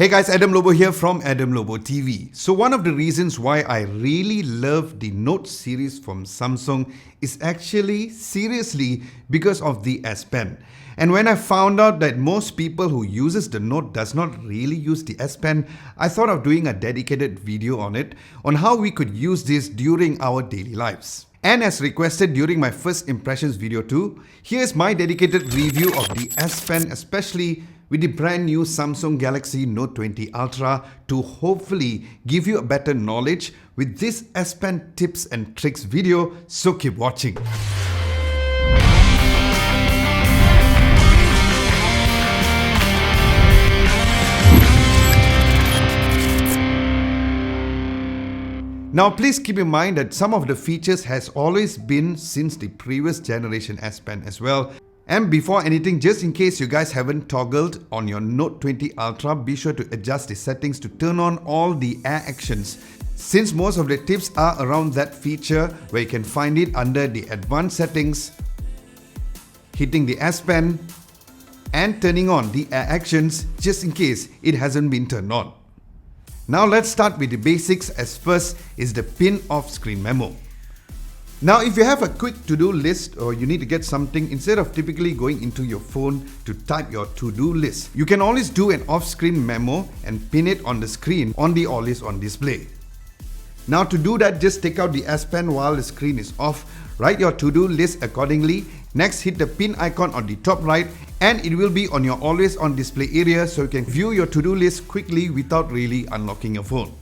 Hey guys, Adam Lobo here from Adam Lobo TV. So one of the reasons why I really love the Note series from Samsung is actually seriously because of the S Pen. And when I found out that most people who uses the Note does not really use the S Pen, I thought of doing a dedicated video on it, on how we could use this during our daily lives. And as requested during my first impressions video too, here's my dedicated review of the S Pen, especially with the brand new Samsung Galaxy Note 20 Ultra, to hopefully give you a better knowledge with this S Pen tips and tricks video, so keep watching. Now please keep in mind that some of the features has always been since the previous generation S Pen as well. And before anything, just in case you guys haven't toggled on your Note 20 Ultra, be sure to adjust the settings to turn on all the air actions, since most of the tips are around that feature, where you can find it under the advanced settings, hitting the S Pen and turning on the air actions just in case it hasn't been turned on. Now let's start with the basics, as first is the pin off screen memo. Now if you have a quick to-do list or you need to get something, instead of typically going into your phone to type your to-do list, you can always do an off-screen memo and pin it on the screen on the always on display. Now to do that, just take out the S Pen while the screen is off, write your to-do list accordingly, next hit the pin icon on the top right and it will be on your always on display area, so you can view your to-do list quickly without really unlocking your phone.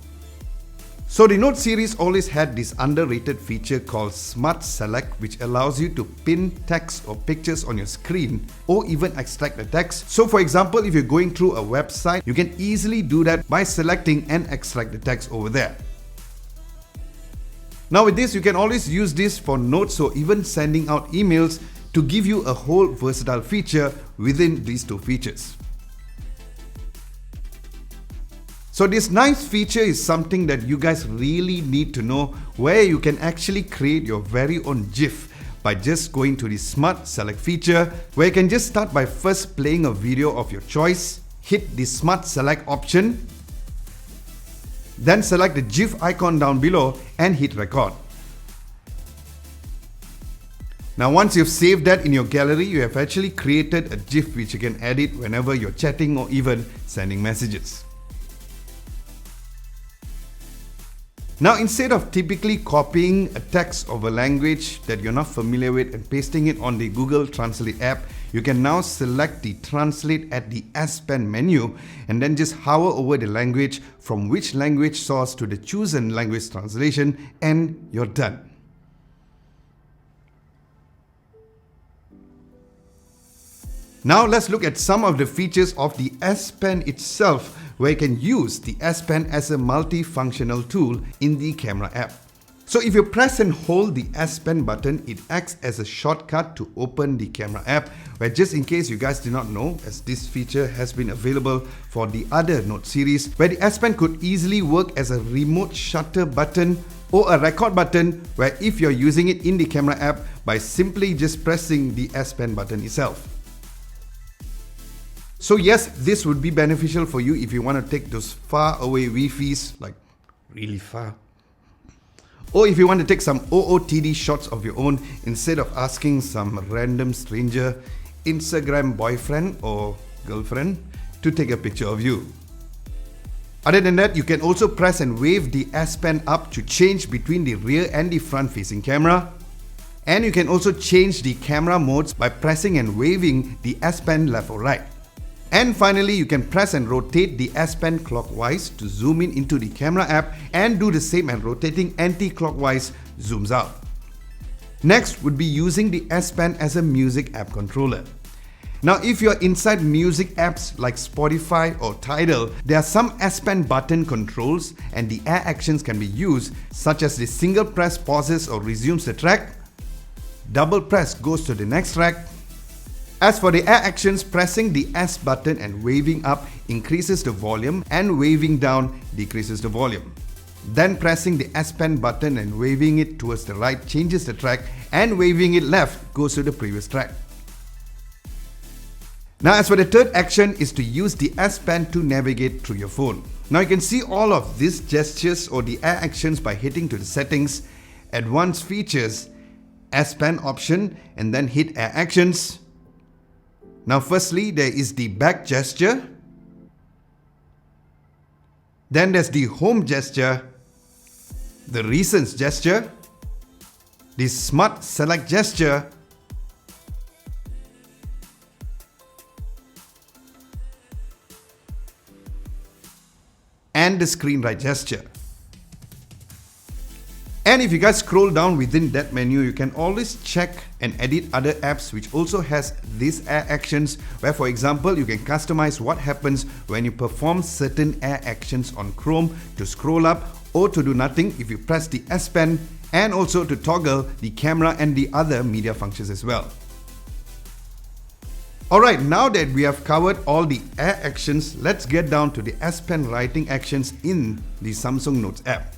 So the Note series always had this underrated feature called Smart Select, which allows you to pin text or pictures on your screen or even extract the text. So for example, if you're going through a website, you can easily do that by selecting and extract the text over there. Now with this, you can always use this for notes or even sending out emails, to give you a whole versatile feature within these two features. So this nice feature is something that you guys really need to know, where you can actually create your very own GIF by just going to the Smart Select feature, where you can just start by first playing a video of your choice, hit the Smart Select option, then select the GIF icon down below and hit record. Now once you've saved that in your gallery, you have actually created a GIF which you can edit whenever you're chatting or even sending messages. Now instead of typically copying a text of a language that you're not familiar with and pasting it on the Google Translate app, you can now select the Translate at the S Pen menu and then just hover over the language from which language source to the chosen language translation, and you're done. Now let's look at some of the features of the S Pen itself, where you can use the S Pen as a multifunctional tool in the camera app. So if you press and hold the S Pen button, it acts as a shortcut to open the camera app, where just in case you guys did not know, as this feature has been available for the other Note series, where the S Pen could easily work as a remote shutter button or a record button, where if you're using it in the camera app by simply just pressing the S Pen button itself. So yes, this would be beneficial for you if you want to take those far away Wi-Fis, like really far. Or if you want to take some OOTD shots of your own instead of asking some random stranger, Instagram boyfriend or girlfriend to take a picture of you. Other than that, you can also press and wave the S Pen up to change between the rear and the front facing camera. And you can also change the camera modes by pressing and waving the S Pen left or right. And finally, you can press and rotate the S Pen clockwise to zoom in into the camera app, and do the same and rotating anti-clockwise zooms out. Next would be using the S Pen as a music app controller. Now if you're inside music apps like Spotify or Tidal, there are some S Pen button controls and the air actions can be used, such as the single press pauses or resumes the track, double press goes to the next track. As for the air actions, pressing the S button and waving up increases the volume and waving down decreases the volume. Then pressing the S Pen button and waving it towards the right changes the track, and waving it left goes to the previous track. Now as for the third action is to use the S Pen to navigate through your phone. Now you can see all of these gestures or the air actions by hitting to the settings, advanced features, S Pen option, and then hit air actions. Now firstly there is the back gesture, then there's the home gesture, the recents gesture, the smart select gesture, and the screen right gesture. And if you guys scroll down within that menu, you can always check and edit other apps which also has these air actions, where for example you can customize what happens when you perform certain air actions on Chrome, to scroll up or to do nothing if you press the S Pen, and also to toggle the camera and the other media functions as well. Alright, now that we have covered all the air actions, let's get down to the S Pen writing actions in the Samsung Notes app.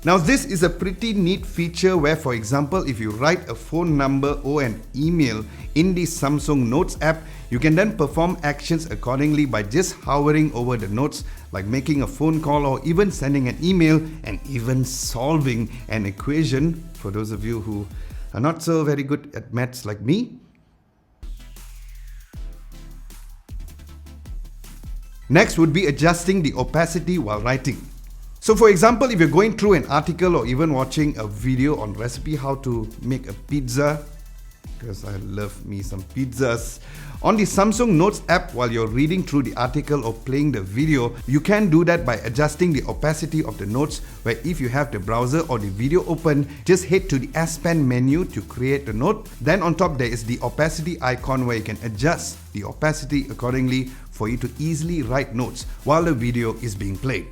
Now this is a pretty neat feature where, for example, if you write a phone number or an email in the Samsung Notes app, you can then perform actions accordingly by just hovering over the notes, like making a phone call or even sending an email, and even solving an equation for those of you who are not so very good at maths like me. Next would be adjusting the opacity while writing. So for example, if you're going through an article or even watching a video on recipe how to make a pizza, because I love me some pizzas, on the Samsung Notes app while you're reading through the article or playing the video, you can do that by adjusting the opacity of the notes, where if you have the browser or the video open, just head to the S Pen menu to create the note. Then on top there is the opacity icon where you can adjust the opacity accordingly for you to easily write notes while the video is being played.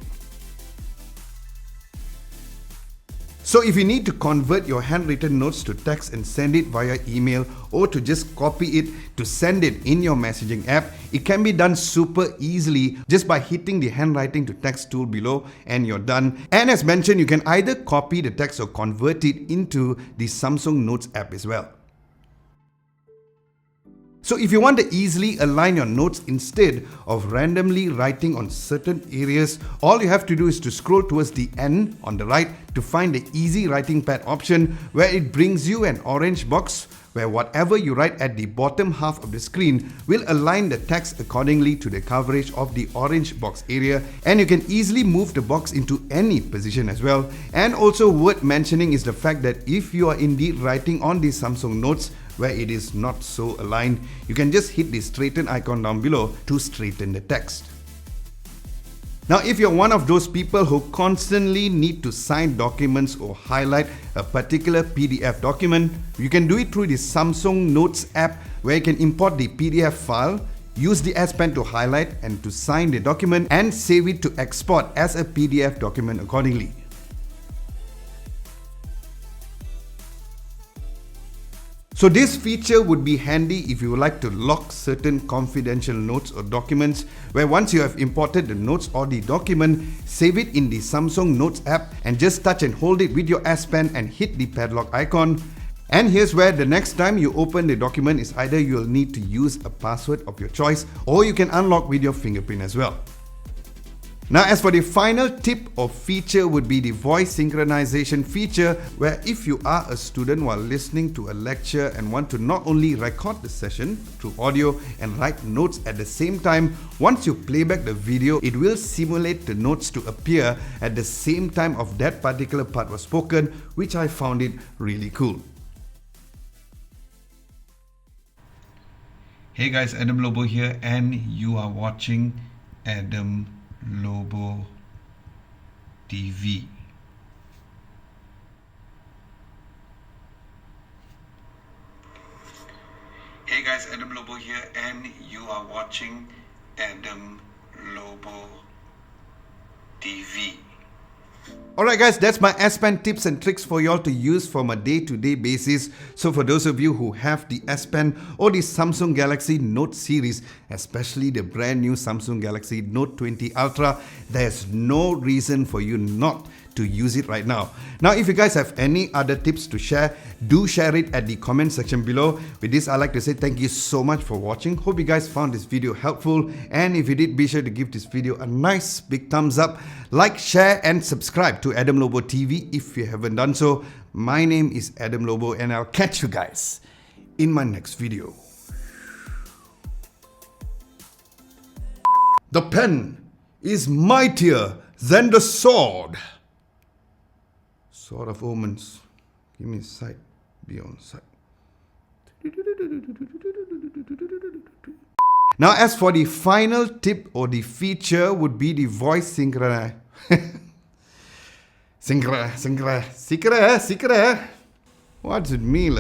So if you need to convert your handwritten notes to text and send it via email, or to just copy it to send it in your messaging app, it can be done super easily just by hitting the handwriting to text tool below, and you're done. And as mentioned, you can either copy the text or convert it into the Samsung Notes app as well. So if you want to easily align your notes instead of randomly writing on certain areas, all you have to do is to scroll towards the end on the right to find the easy writing pad option, where it brings you an orange box where whatever you write at the bottom half of the screen will align the text accordingly to the coverage of the orange box area, and you can easily move the box into any position as well. And also worth mentioning is the fact that if you are indeed writing on the Samsung Notes where it is not so aligned, you can just hit the straighten icon down below to straighten the text. Now if you're one of those people who constantly need to sign documents or highlight a particular PDF document, you can do it through the Samsung Notes app, where you can import the PDF file, use the S Pen to highlight and to sign the document, and save it to export as a PDF document accordingly. So this feature would be handy if you would like to lock certain confidential notes or documents, where once you have imported the notes or the document, save it in the Samsung Notes app and just touch and hold it with your S Pen and hit the padlock icon. And here's where the next time you open the document is either you'll need to use a password of your choice, or you can unlock with your fingerprint as well. Now as for the final tip or feature would be the voice synchronization feature, where if you are a student while listening to a lecture and want to not only record the session through audio and write notes at the same time, once you play back the video, it will simulate the notes to appear at the same time of that particular part was spoken, which I found it really cool. Hey guys, Adam Lobo here, and you are watching Adam Lobo TV. Hey guys, Adam Lobo here, and you are watching Adam Lobo TV. Alright guys, that's my S Pen tips and tricks for y'all to use from a day-to-day basis. So for those of you who have the S Pen or the Samsung Galaxy Note series, especially the brand new Samsung Galaxy Note 20 Ultra, there's no reason for you not to use it right now. Now, if you guys have any other tips to share, do share it at the comment section below. With this, I'd like to say thank you so much for watching. Hope you guys found this video helpful. And if you did, be sure to give this video a nice big thumbs up. Like, share, and subscribe to Adam Lobo TV if you haven't done so. My name is Adam Lobo, and I'll catch you guys in my next video. The pen is mightier than the sword. Sword of omens. Give me sight beyond sight. Now, as for the final tip or the feature would be the voice synchronize. Synchronize. What's it mean?